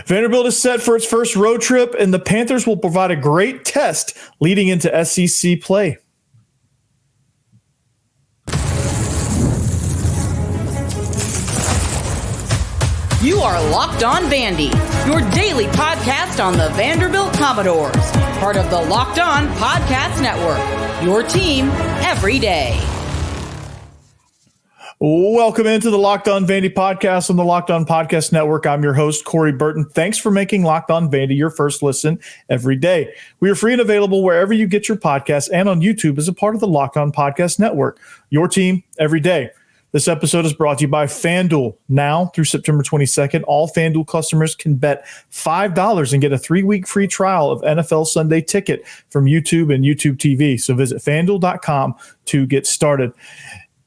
Vanderbilt is set for its first road trip, and the Panthers will provide a great test leading into SEC play. You are Locked On Vandy, your daily podcast on the Vanderbilt Commodores, part of the Locked On Podcast Network, your team every day. Welcome into the Locked On Vandy podcast on the Locked On Podcast Network. I'm your host, Corey Burton. Thanks for making Locked On Vandy your first listen every day. We are free and available wherever you get your podcasts and on YouTube as a part of the Locked On Podcast Network, your team every day. This episode is brought to you by FanDuel. Now through September 22nd, all FanDuel customers can bet $5 and get a 3-week free trial of NFL Sunday Ticket from YouTube and YouTube TV. So visit FanDuel.com to get started.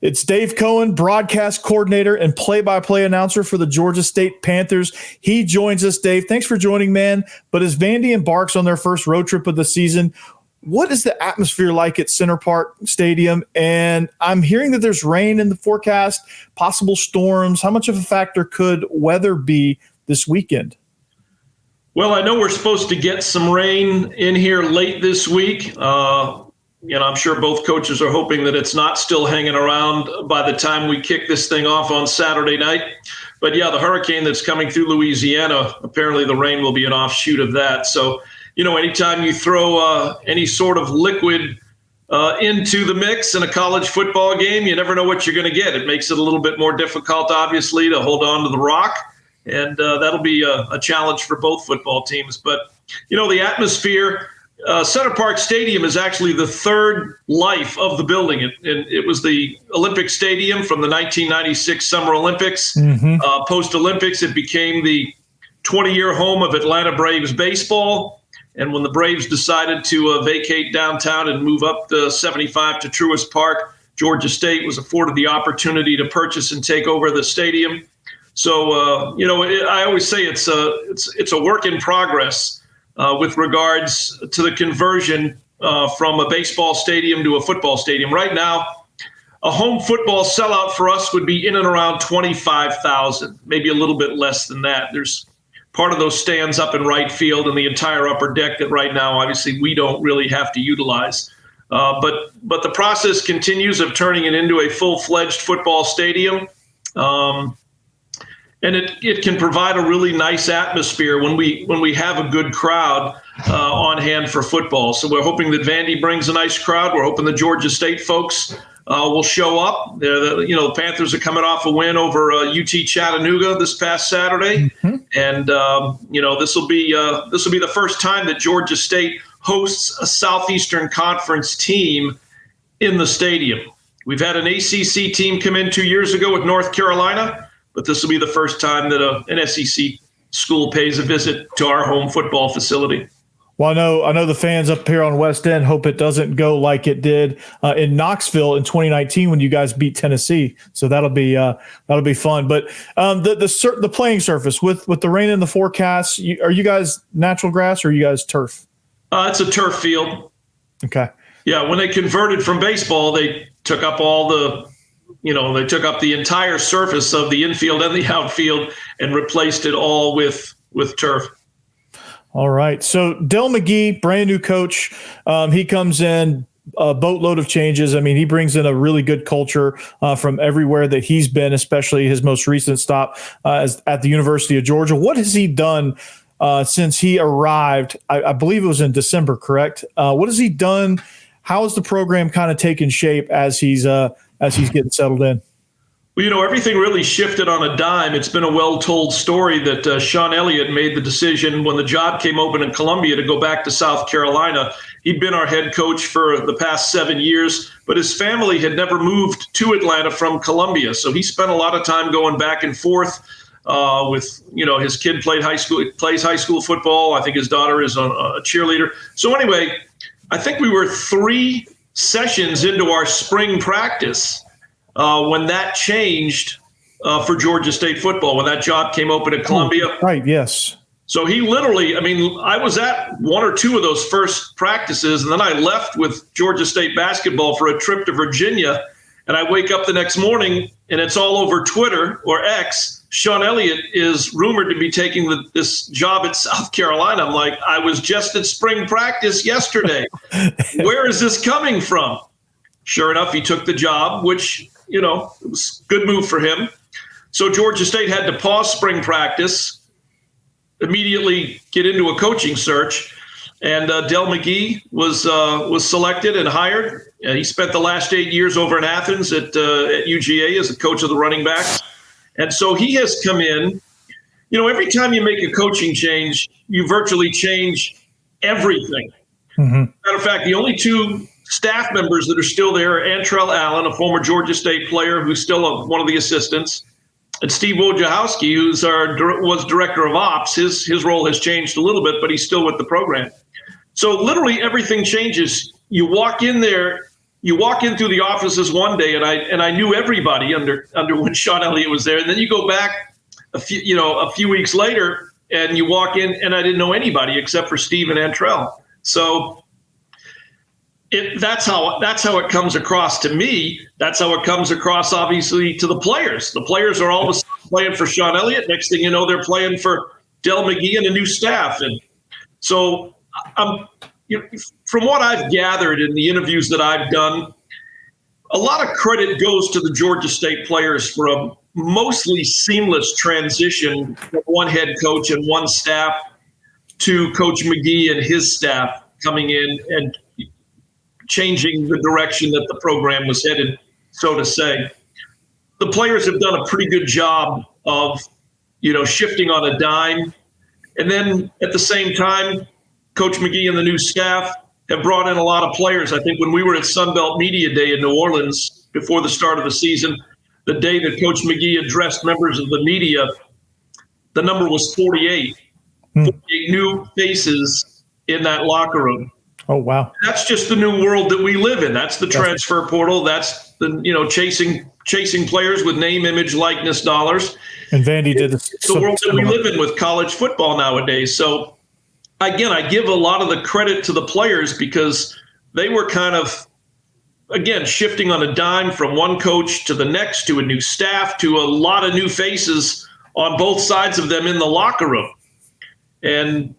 It's Dave Cohen, broadcast coordinator and play-by-play announcer for the Georgia State Panthers. He joins us. Dave, thanks for joining, man. But as Vandy embarks on their first road trip of the season, what is the atmosphere like at Center Park Stadium? And I'm hearing that there's rain in the forecast, possible storms. How much of a factor could weather be this weekend? Well, I know we're supposed to get some rain in here late this week. I'm sure both coaches are hoping that it's not still hanging around by the time we kick this thing off on Saturday night. But yeah, the hurricane that's coming through Louisiana, apparently the rain will be an offshoot of that. So, anytime you throw any sort of liquid into the mix in a college football game, you never know what you're going to get. It makes it a little bit more difficult, obviously, to hold on to the rock. And that'll be a challenge for both football teams. But, the atmosphere, Center Park Stadium is actually the third life of the building. It was the Olympic Stadium from the 1996 Summer Olympics. Post-Olympics, it became the 20-year home of Atlanta Braves baseball. And when the Braves decided to vacate downtown and move up the 75 to Truist Park, Georgia State was afforded the opportunity to purchase and take over the stadium. So, I always say it's a work in progress. With regards to the conversion from a baseball stadium to a football stadium. Right now, a home football sellout for us would be in and around 25,000, maybe a little bit less than that. There's part of those stands up in right field and the entire upper deck that right now, obviously, we don't really have to utilize. But the process continues of turning it into a full-fledged football stadium. And it can provide a really nice atmosphere when we have a good crowd on hand for football. So we're hoping that Vandy brings a nice crowd. We're hoping the Georgia State folks will show up. The Panthers are coming off a win over UT Chattanooga this past Saturday, and this will be the first time that Georgia State hosts a Southeastern Conference team in the stadium. We've had an ACC team come in 2 years ago with North Carolina. But this will be the first time that an SEC school pays a visit to our home football facility. Well, I know the fans up here on West End hope it doesn't go like it did in Knoxville in 2019 when you guys beat Tennessee. So that'll be fun. But the playing surface with the rain in the forecast, are you guys natural grass or are you guys turf? It's a turf field. Okay. Yeah, when they converted from baseball, they took up they took up the entire surface of the infield and the outfield and replaced it all with turf. All right. So Del McGee, brand new coach, he comes in, a boatload of changes. I mean, he brings in a really good culture from everywhere that he's been, especially his most recent stop at the University of Georgia. What has he done since he arrived? I believe it was in December, correct? What has he done? How has the program kind of taken shape as he's getting settled in? Well, everything really shifted on a dime. It's been a well-told story that Sean Elliott made the decision when the job came open in Columbia to go back to South Carolina. He'd been our head coach for the past 7 years, but his family had never moved to Atlanta from Columbia. So he spent a lot of time going back and forth with, his kid plays high school football. I think his daughter is a cheerleader. So anyway, I think we were 3 sessions into our spring practice when that changed for Georgia State football, when that job came open at Columbia. Right, yes. So he literally, I was at 1 or 2 of those first practices, and then I left with Georgia State basketball for a trip to Virginia, and I wake up the next morning, and it's all over Twitter or X Sean Elliott is rumored to be taking this job at South Carolina. I'm like, I was just at spring practice yesterday. Where is this coming from? Sure enough, he took the job, which, it was a good move for him. So Georgia State had to pause spring practice, immediately get into a coaching search. And Del McGee was selected and hired. He spent the last 8 years over in Athens at UGA as a coach of the running backs. And so he has come in. Every time you make a coaching change, you virtually change everything. Mm-hmm. Matter of fact, the only two staff members that are still there are Antrell Allen, a former Georgia State player who's still one of the assistants, and Steve Wojciechowski, was director of ops. His role has changed a little bit, but he's still with the program. So literally everything changes. You walk in there, you walk in through the offices one day, and I knew everybody under when Sean Elliott was there. And then you go back a few weeks later, and you walk in, and I didn't know anybody except for Steve and Antrell. So that's how it comes across to me. That's how it comes across, obviously, to the players. The players are all of a sudden playing for Sean Elliott. Next thing you know, they're playing for Del McGee and a new staff. And so from what I've gathered in the interviews that I've done, a lot of credit goes to the Georgia State players for a mostly seamless transition from one head coach and one staff to Coach McGee and his staff coming in and changing the direction that the program was headed, so to say. The players have done a pretty good job of, shifting on a dime. And then at the same time, Coach McGee and the new staff have brought in a lot of players. I think when we were at Sunbelt Media Day in New Orleans before the start of the season, the day that Coach McGee addressed members of the media, the number was 48. 48 new faces in that locker room. Oh, wow. That's just the new world that we live in. That's the transfer portal. That's the, chasing players with name, image, likeness, dollars. And Vandy did this. It's the world that we live in with college football nowadays. So, again, I give a lot of the credit to the players because they were kind of, again, shifting on a dime from one coach to the next, to a new staff, to a lot of new faces on both sides of them in the locker room. And,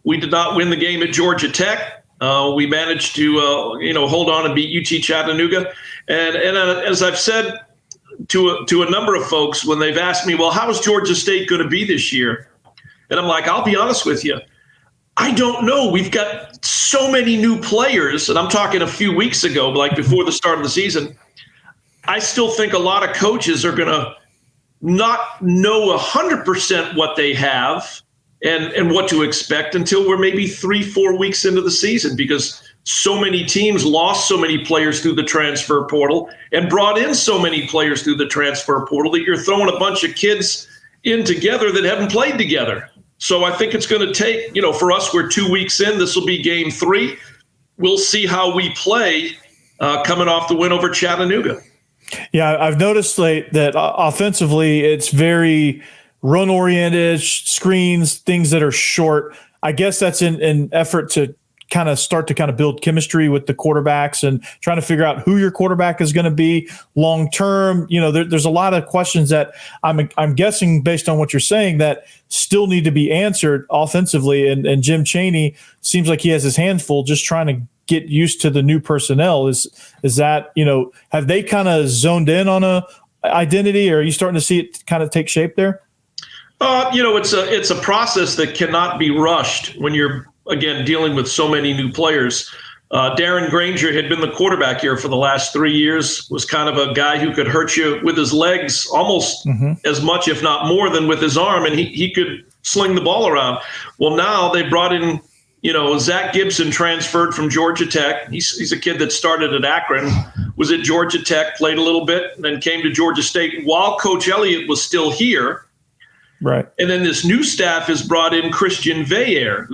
we did not win the game at Georgia Tech. We managed to, hold on and beat UT Chattanooga. And as I've said to a number of folks when they've asked me, well, how is Georgia State going to be this year? And I'm like, I'll be honest with you. I don't know. We've got so many new players, and I'm talking a few weeks ago, like before the start of the season. I still think a lot of coaches are going to not know 100% what they have and what to expect until we're maybe 3-4 weeks into the season, because so many teams lost so many players through the transfer portal and brought in so many players through the transfer portal that you're throwing a bunch of kids in together that haven't played together. So I think it's going to take, for us, we're 2 weeks in. This will be game 3. We'll see how we play coming off the win over Chattanooga. Yeah, I've noticed that offensively, it's very run-oriented, screens, things that are short. I guess that's in an effort to kind of start to build chemistry with the quarterbacks and trying to figure out who your quarterback is going to be long term. There's a lot of questions that I'm guessing, based on what you're saying, that still need to be answered offensively. And Jim Chaney seems like he has his hands full just trying to get used to the new personnel. Is that, have they kind of zoned in on a identity, or are you starting to see it kind of take shape there? It's a process that cannot be rushed when you're, again, dealing with so many new players. Darren Granger had been the quarterback here for the last 3 years, was kind of a guy who could hurt you with his legs almost as much, if not more, than with his arm, and he could sling the ball around. Well, now they brought in, Zach Gibson, transferred from Georgia Tech. He's a kid that started at Akron, was at Georgia Tech, played a little bit, and then came to Georgia State while Coach Elliott was still here. Right. And then this new staff has brought in Christian Veillere,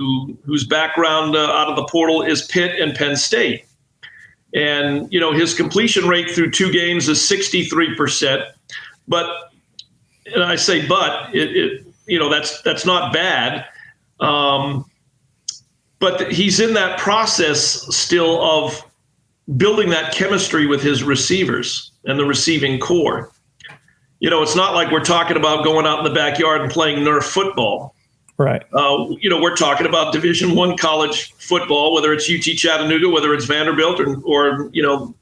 whose background out of the portal is Pitt and Penn State. And, his completion rate through 2 games is 63%. But, and I say but, that's not bad. But he's in that process still of building that chemistry with his receivers and the receiving core. It's not like we're talking about going out in the backyard and playing Nerf football. Right. We're talking about Division I college football, whether it's UT Chattanooga, whether it's Vanderbilt, or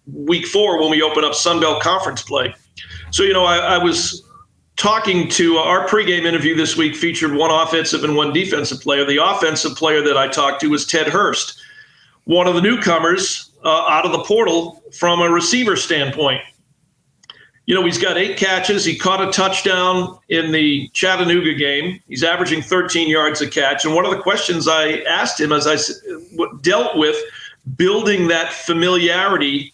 week 4 when we open up Sun Belt Conference play. So, I was talking to our pregame interview this week featured one offensive and one defensive player. The offensive player that I talked to was Ted Hurst, one of the newcomers out of the portal from a receiver standpoint. He's got 8 catches. He caught a touchdown in the Chattanooga game. He's averaging 13 yards a catch. And one of the questions I asked him as I dealt with building that familiarity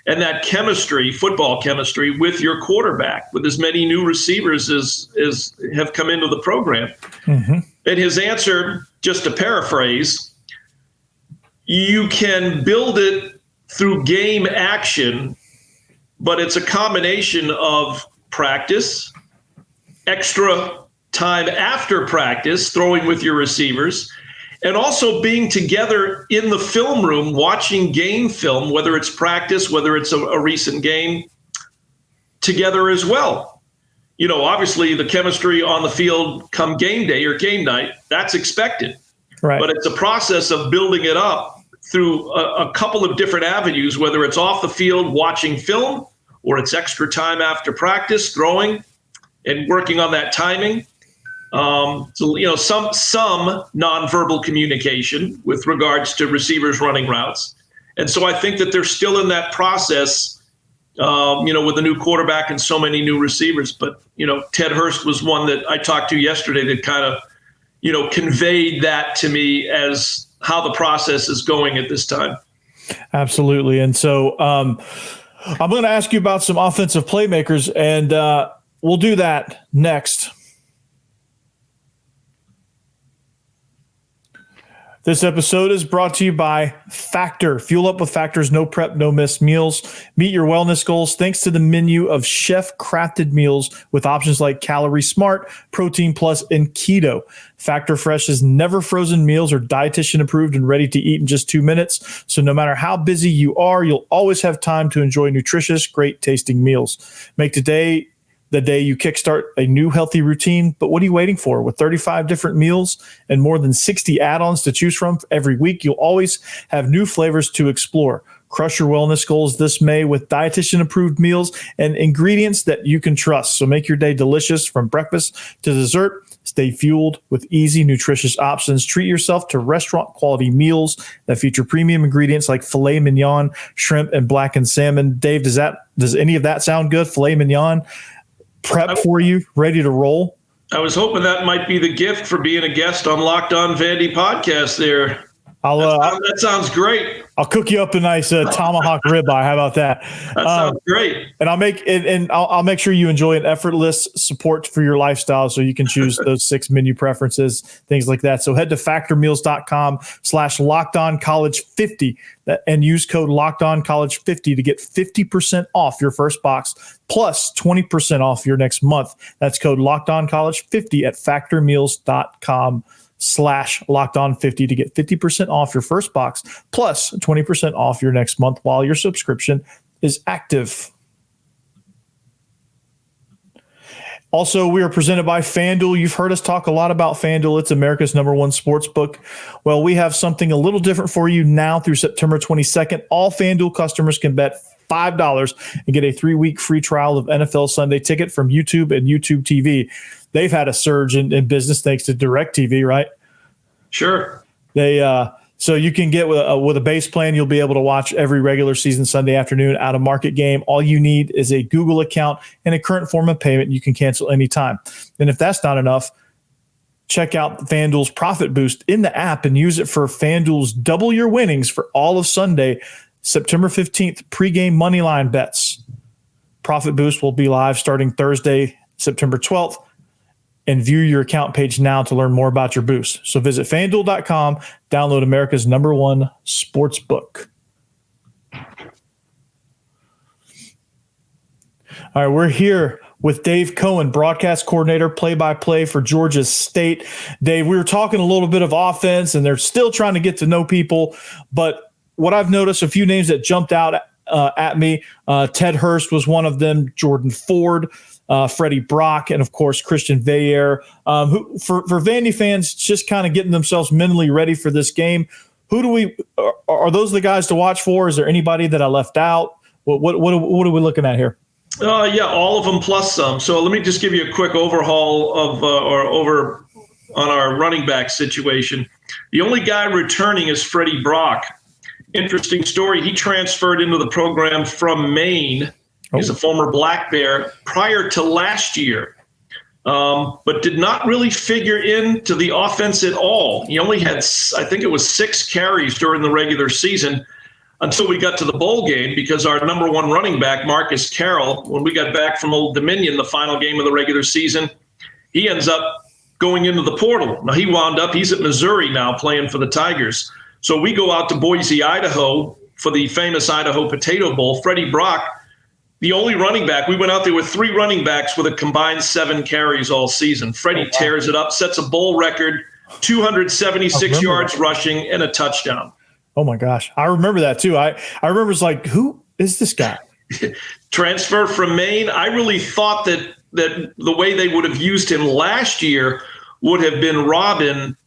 and that chemistry, football chemistry, with your quarterback, with as many new receivers as have come into the program. Mm-hmm. And his answer, just to paraphrase, you can build it through game action, but it's a combination of practice, extra time after practice, throwing with your receivers, and also being together in the film room, watching game film, whether it's practice, whether it's a recent game, together as well. Obviously the chemistry on the field come game day or game night, that's expected. Right. But it's a process of building it up through a couple of different avenues, whether it's off the field watching film or it's extra time after practice throwing and working on that timing. Some nonverbal communication with regards to receivers running routes. And so I think that they're still in that process, with a new quarterback and so many new receivers. But, Ted Hurst was one that I talked to yesterday that kind of, conveyed that to me as how the process is going at this time. Absolutely. And so I'm going to ask you about some offensive playmakers, and we'll do that next. This episode is brought to you by Factor. Fuel up with Factor's no prep, no miss meals. Meet your wellness goals thanks to the menu of chef-crafted meals with options like Calorie Smart, Protein Plus, and Keto. Factor Fresh is never frozen meals are dietitian approved and ready to eat in just 2 minutes. So no matter how busy you are, you'll always have time to enjoy nutritious, great tasting meals. Make today the day you kickstart a new healthy routine. But what are you waiting for? With 35 different meals and more than 60 add-ons to choose from every week, you'll always have new flavors to explore. Crush your wellness goals this May with dietitian-approved meals and ingredients that you can trust. So make your day delicious from breakfast to dessert. Stay fueled with easy, nutritious options. Treat yourself to restaurant-quality meals that feature premium ingredients like filet mignon, shrimp, and blackened salmon. Dave, does any of that sound good? Filet mignon? Prep for you, ready to roll? I was hoping that might be the gift for being a guest on Locked On Vandy podcast there. That sounds great. I'll cook you up a nice tomahawk ribeye. How about that? That sounds great. And I'll make sure you enjoy an effortless support for your lifestyle, so you can choose those 6 menu preferences, things like that. So head to factormeals.com/LockedOnCollege50 and use code LockedOnCollege50 to get 50% off your first box plus 20% off your next month. That's code LockedOnCollege50 at factormeals.com/LockedOn50 to get 50% off your first box plus 20% off your next month while your subscription is active. Also, we are presented by FanDuel. You've heard us talk a lot about FanDuel. It's America's #1 sports book. Well, we have something a little different for you now through September 22nd. All FanDuel customers can bet $5 and get a 3-week free trial of NFL Sunday Ticket from YouTube and YouTube TV. They've had a surge in business thanks to DirecTV, right? Sure. So you can get with a base plan, you'll be able to watch every regular season Sunday afternoon out of market game. All you need is a Google account and a current form of payment you can cancel anytime. And if that's not enough, check out FanDuel's Profit Boost in the app and use it for FanDuel's double your winnings for all of Sunday, September 15th, pregame moneyline bets. Profit Boost will be live starting Thursday, September 12th. And view your account page now to learn more about your boost. So visit FanDuel.com, download America's #1 sports book. All right, we're here with Dave Cohen, broadcast coordinator, play-by-play for Georgia State. Dave, we were talking a little bit of offense, and they're still trying to get to know people. But what I've noticed, a few names that jumped out at me, Ted Hurst was one of them, Jordan Ford. Freddie Brock, and of course Christian Veillere. Who for Vandy fans just kind of getting themselves mentally ready for this game. Are those the guys to watch for? Is there anybody that I left out? What are we looking at here? Yeah, all of them plus some. So let me just give you a quick overhaul of over on our running back situation. The only guy returning is Freddie Brock. Interesting story. He transferred into the program from Maine. He's a former Black Bear prior to last year, but did not really figure into the offense at all. He only had, I think it was 6 carries during the regular season until we got to the bowl game, because our number one running back, Marcus Carroll, when we got back from Old Dominion, the final game of the regular season, he ends up going into the portal. Now he's at Missouri now playing for the Tigers. So we go out to Boise, Idaho for the famous Idaho Potato Bowl. Freddie Brock, the only running back. We went out there with 3 running backs with a combined 7 carries all season. Freddie tears it up, sets a bowl record, 276 yards rushing and a touchdown. Oh my gosh. I remember that too. I remember it's like, who is this guy? Transfer from Maine. I really thought that the way they would have used him last year would have been Robin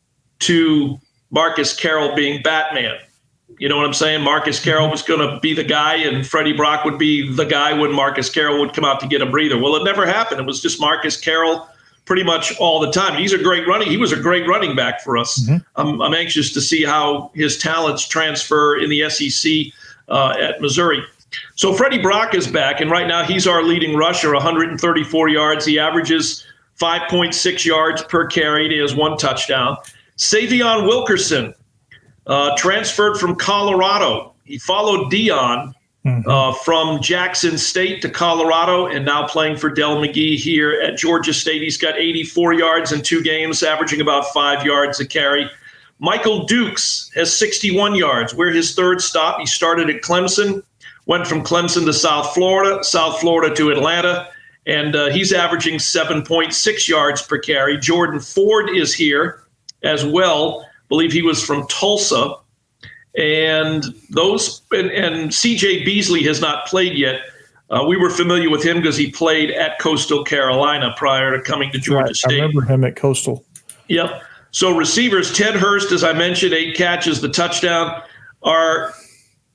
to Marcus Carroll being Batman. You know what I'm saying? Marcus Carroll was going to be the guy, and Freddie Brock would be the guy when Marcus Carroll would come out to get a breather. Well, it never happened. It was just Marcus Carroll pretty much all the time. He was a great running back for us. Mm-hmm. I'm anxious to see how his talents transfer in the SEC at Missouri. So Freddie Brock is back, and right now he's our leading rusher, 134 yards. He averages 5.6 yards per carry. He has 1 touchdown. Savion Wilkerson transferred from Colorado. He followed Dion from Jackson State to Colorado, and now playing for Del McGee here at Georgia State. He's got 84 yards in 2 games, averaging about 5 yards a carry. Michael Dukes has 61 yards. We're his 3rd stop. He started at Clemson, went from Clemson to South Florida to Atlanta, and he's averaging 7.6 yards per carry. Jordan Ford is here as well. I believe he was from Tulsa. And C.J. Beasley has not played yet. We were familiar with him because he played at Coastal Carolina prior to coming to Georgia State. I remember him at Coastal. Yep. So receivers, Ted Hurst, as I mentioned, 8 catches, the touchdown. Our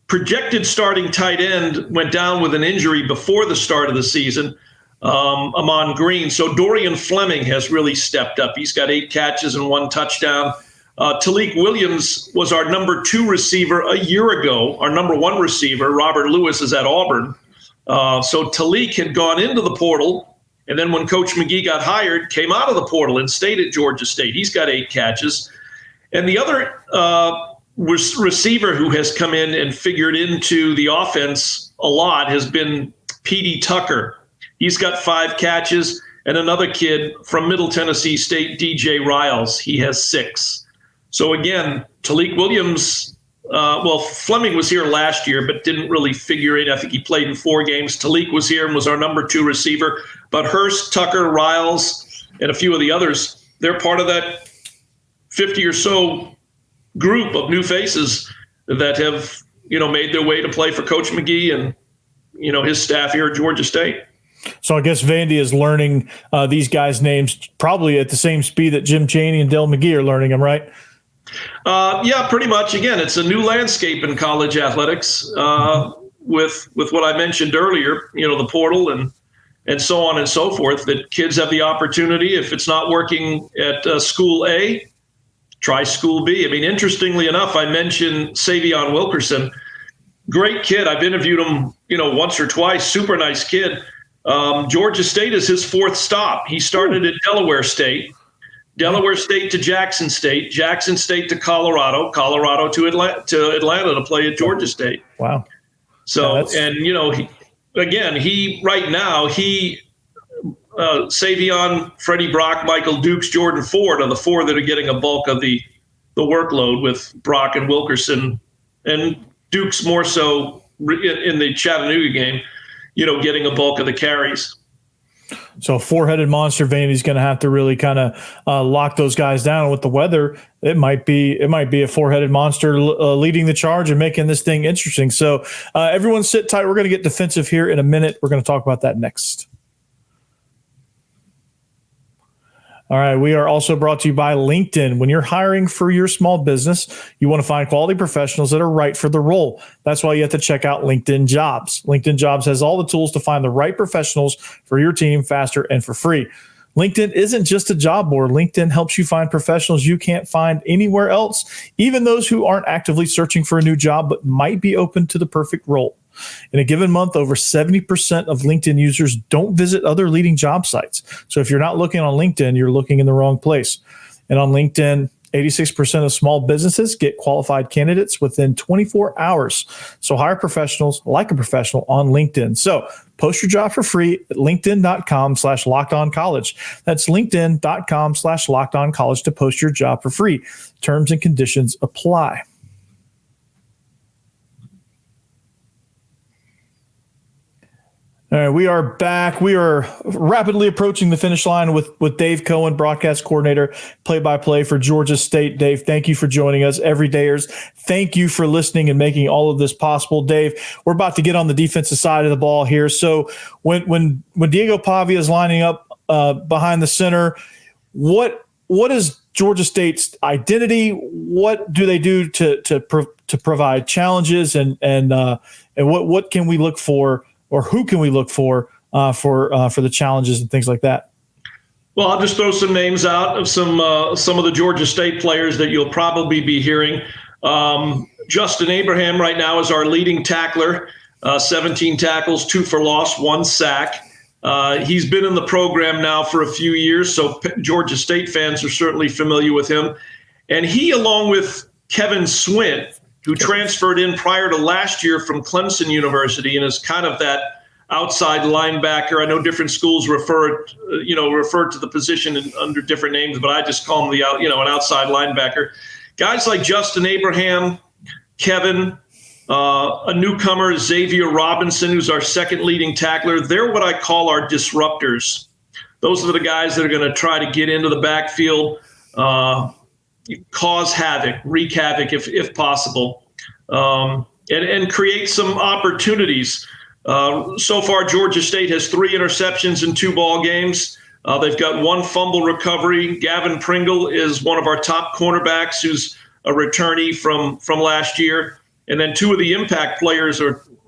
projected starting tight end went down with an injury before the start of the season, Amon Green. So Dorian Fleming has really stepped up. He's got 8 catches and 1 touchdown. Talik Williams was our number 2 receiver a year ago. Our number 1 receiver, Robert Lewis, is at Auburn. So Talik had gone into the portal, and then when Coach McGee got hired, came out of the portal and stayed at Georgia State. He's got 8 catches. And the other receiver who has come in and figured into the offense a lot has been P.D. Tucker. He's got 5 catches, and another kid from Middle Tennessee State, DJ Riles. He has 6. So again, Talik Williams, Fleming was here last year, but didn't really figure in. I think he played in 4 games. Talik was here and was our number 2 receiver. But Hurst, Tucker, Riles, and a few of the others, they're part of that 50 or so group of new faces that have, made their way to play for Coach McGee and, his staff here at Georgia State. So I guess Vandy is learning these guys' names probably at the same speed that Jim Chaney and Del McGee are learning them, right? Yeah, pretty much. Again, it's a new landscape in college athletics with what I mentioned earlier, the portal and so on and so forth, that kids have the opportunity. If it's not working at school A, try school B. I mean, interestingly enough, I mentioned Savion Wilkerson. Great kid. I've interviewed him, once or twice. Super nice kid. Georgia State is his 4th stop. He started at Delaware State to Jackson State, Jackson State to Colorado to Atlanta to play at Georgia State. Wow. So, Savion, Freddie Brock, Michael Dukes, Jordan Ford are the 4 that are getting a bulk of the workload, with Brock and Wilkerson and Dukes more so in the Chattanooga game, getting a bulk of the carries. So a 4-headed monster, Vandy's going to have to really kind of lock those guys down. With the weather, it might be a 4-headed monster leading the charge and making this thing interesting. So everyone sit tight. We're going to get defensive here in a minute. We're going to talk about that next. All right. We are also brought to you by LinkedIn. When you're hiring for your small business, you want to find quality professionals that are right for the role. That's why you have to check out LinkedIn Jobs. LinkedIn Jobs has all the tools to find the right professionals for your team faster and for free. LinkedIn isn't just a job board. LinkedIn helps you find professionals you can't find anywhere else, even those who aren't actively searching for a new job but might be open to the perfect role. In a given month, over 70% of LinkedIn users don't visit other leading job sites. So if you're not looking on LinkedIn, you're looking in the wrong place. And on LinkedIn, 86% of small businesses get qualified candidates within 24 hours. So hire professionals like a professional on LinkedIn. So post your job for free at linkedin.com/lockedoncollege. That's linkedin.com/lockedoncollege to post your job for free. Terms and conditions apply. All right, we are back. We are rapidly approaching the finish line with Dave Cohen, broadcast coordinator, play-by-play for Georgia State. Dave, thank you for joining us. Everydayers, thank you for listening and making all of this possible. Dave, we're about to get on the defensive side of the ball here. So when Diego Pavia is lining up behind the center, what is Georgia State's identity? What do they do to provide challenges, and what can we look for? Or who can we look for the challenges and things like that? Well, I'll just throw some names out of some of the Georgia State players that you'll probably be hearing. Justin Abraham right now is our leading tackler, 17 tackles, 2 for loss, 1 sack. He's been in the program now for a few years, so Georgia State fans are certainly familiar with him. And he, along with Kevin Swint, who transferred in prior to last year from Clemson University and is kind of that outside linebacker. I know different schools refer to the position under different names, but I just call him an outside linebacker. Guys like Justin Abraham, Kevin, a newcomer, Xavier Robinson, who's our second leading tackler. They're what I call our disruptors. Those are the guys that are going to try to get into the backfield, cause havoc, wreak havoc if possible, and create some opportunities. So far, Georgia State has 3 interceptions in 2 ball games. They've got 1 fumble recovery. Gavin Pringle is one of our top cornerbacks who's a returnee from last year. And then 2 of the impact players,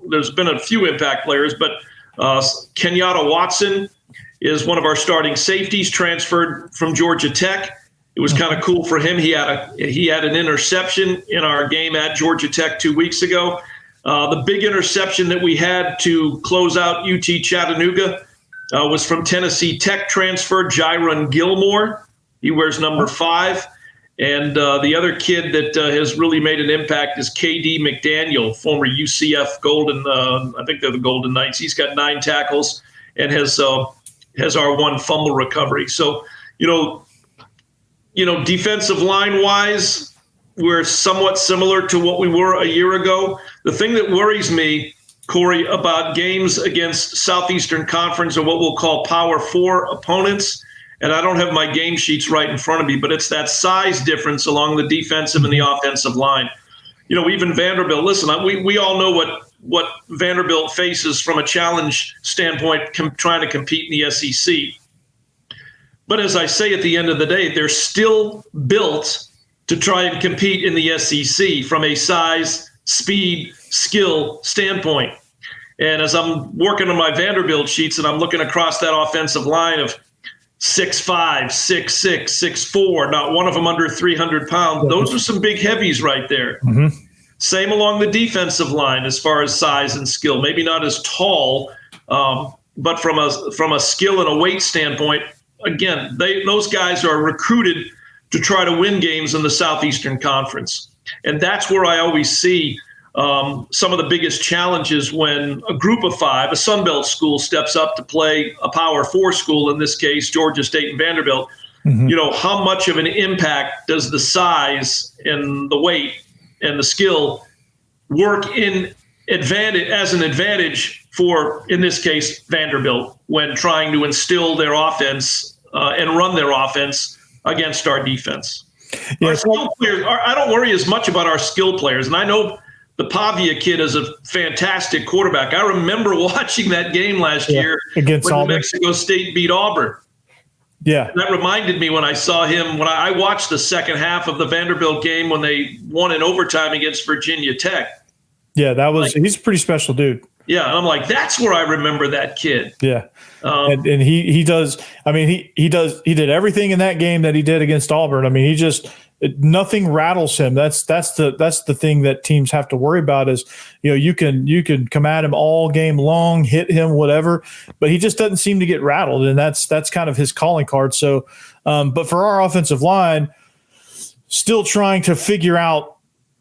there's been a few impact players, but Kenyatta Watson is one of our starting safeties, transferred from Georgia Tech. It was kind of cool for him. He had an interception in our game at Georgia Tech 2 weeks ago. The big interception that we had to close out UT Chattanooga was from Tennessee Tech transfer Jyron Gilmore. He wears number 5. And the other kid that has really made an impact is KD McDaniel, former UCF Golden. I think they're the Golden Knights. He's got 9 tackles and has our 1 fumble recovery. So, defensive line wise, we're somewhat similar to what we were a year ago. The thing that worries me, Corey, about games against Southeastern Conference or what we'll call Power 4 opponents, and I don't have my game sheets right in front of me, but it's that size difference along the defensive and the offensive line. Even Vanderbilt, listen, we all know what Vanderbilt faces from a challenge standpoint, trying to compete in the SEC. But as I say, at the end of the day, they're still built to try and compete in the SEC from a size, speed, skill standpoint. And as I'm working on my Vanderbilt sheets and I'm looking across that offensive line of 6'5", 6'6", 6'4", not one of them under 300 pounds, those are some big heavies right there. Mm-hmm. Same along the defensive line as far as size and skill. Maybe not as tall, but from a skill and a weight standpoint, again, those guys are recruited to try to win games in the Southeastern Conference. And that's where I always see some of the biggest challenges when a group of 5, a Sun Belt school, steps up to play a Power 4 school, in this case, Georgia State and Vanderbilt. Mm-hmm. How much of an impact does the size and the weight and the skill work as an advantage for, in this case, Vanderbilt, when trying to instill their offense and run their offense against our defense? Our skill players, I don't worry as much about our skill players. And I know the Pavia kid is a fantastic quarterback. I remember watching that game last year against when Auburn. New Mexico State beat Auburn. Yeah. And that reminded me when I saw him, when I watched the second half of the Vanderbilt game when they won in overtime against Virginia Tech. Yeah, he's a pretty special dude. Yeah, and I'm like, that's where I remember that kid. Yeah. And he does. I mean, he did everything in that game that he did against Auburn. I mean, nothing rattles him. That's the thing that teams have to worry about is, you can come at him all game long, hit him, whatever, but he just doesn't seem to get rattled. And that's kind of his calling card. So, but for our offensive line, still trying to figure out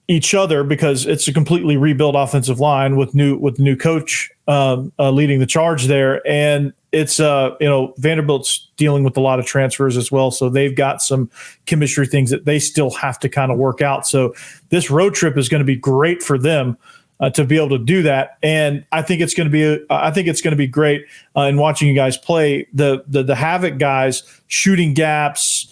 each other because it's a completely rebuilt offensive line with new coach leading the charge there. And it's Vanderbilt's dealing with a lot of transfers as well. So they've got some chemistry things that they still have to kind of work out. So this road trip is going to be great for them to be able to do that. And I think it's going to be great in watching you guys play the Havoc guys shooting gaps,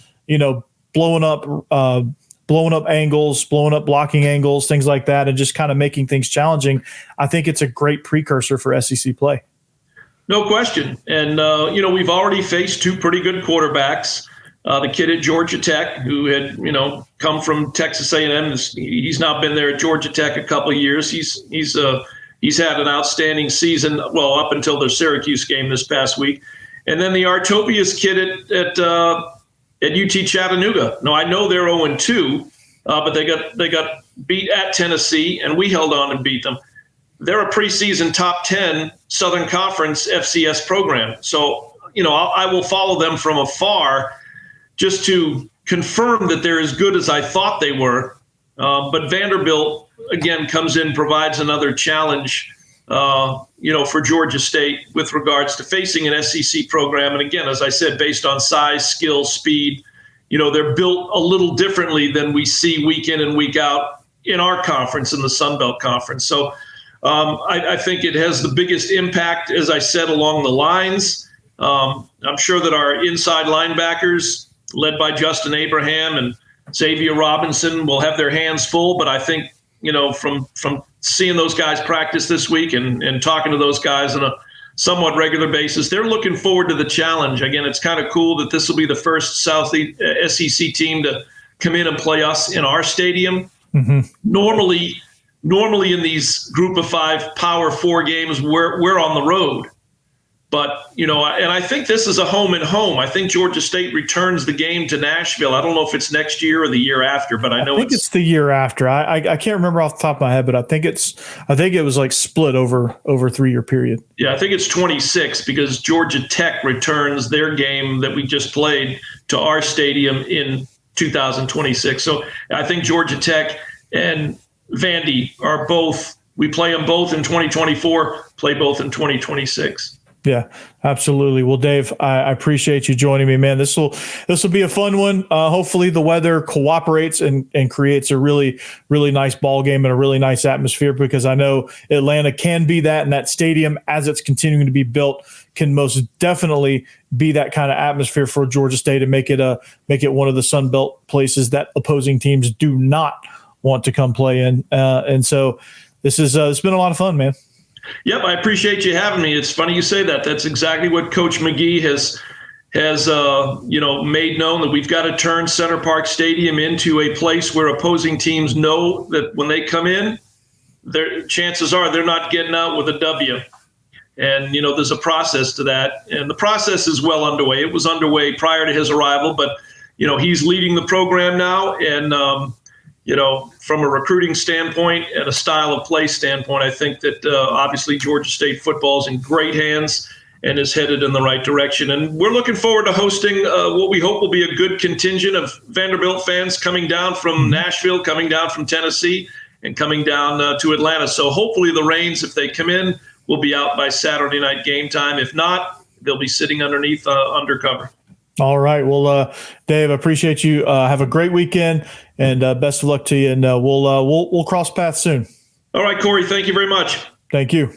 blowing up angles, blowing up blocking angles, things like that, and just kind of making things challenging. I think it's a great precursor for SEC play. No question. And, we've already faced two pretty good quarterbacks. The kid at Georgia Tech who had, come from Texas A&M. He's now been there at Georgia Tech a couple of years. He's had an outstanding season, well, up until the Syracuse game this past week. And then the Artobius kid at UT Chattanooga. No, I know they're 0-2, but they got beat at Tennessee, and we held on and beat them. They're a preseason top 10 Southern Conference FCS program. So, I will follow them from afar just to confirm that they're as good as I thought they were. But Vanderbilt, again, comes in, provides another challenge, for Georgia State with regards to facing an SEC program. And again, as I said, based on size, skill, speed, they're built a little differently than we see week in and week out in our conference, in the Sun Belt Conference. So I think it has the biggest impact, as I said, along the lines. I'm sure that our inside linebackers, led by Justin Abraham and Xavier Robinson, will have their hands full. But I think, from seeing those guys practice this week and talking to those guys on a somewhat regular basis, they're looking forward to the challenge. Again, it's kind of cool that this will be the first Southeast SEC team to come in and play us in our stadium. Mm-hmm. Normally in these group of 5 Power 4 games, we're on the road. But, and I think this is a home and home. I think Georgia State returns the game to Nashville. I don't know if it's next year or the year after, but I know it's the year after. I can't remember off the top of my head, but I think it was like split over a 3-year period. Yeah, I think it's 26 because Georgia Tech returns their game that we just played to our stadium in 2026. So I think Georgia Tech and Vandy are both, we play them both in 2024, play both in 2026. Yeah, absolutely. Well, Dave, I appreciate you joining me, man. This will be a fun one. Hopefully the weather cooperates and creates a really, really nice ball game and a really nice atmosphere, because I know Atlanta can be that, and that stadium, as it's continuing to be built, can most definitely be that kind of atmosphere for Georgia State and make it one of the Sun Belt places that opposing teams do not want to come play in. And so it's been a lot of fun, man. Yep, I appreciate you having me. It's funny you say that. That's exactly what Coach McGee has made known, that we've got to turn Center Park Stadium into a place where opposing teams know that when they come in, their chances are they're not getting out with a W. And, there's a process to that. And the process is well underway. It was underway prior to his arrival, but, he's leading the program now. And, from a recruiting standpoint and a style of play standpoint, I think that obviously Georgia State football is in great hands and is headed in the right direction. And we're looking forward to hosting what we hope will be a good contingent of Vanderbilt fans coming down from Nashville, coming down from Tennessee, and coming down to Atlanta. So hopefully the Rains, if they come in, will be out by Saturday night game time. If not, they'll be sitting underneath undercover. All right. Well, Dave, I appreciate you. Have a great weekend, and best of luck to you. And we'll cross paths soon. All right, Corey. Thank you very much. Thank you.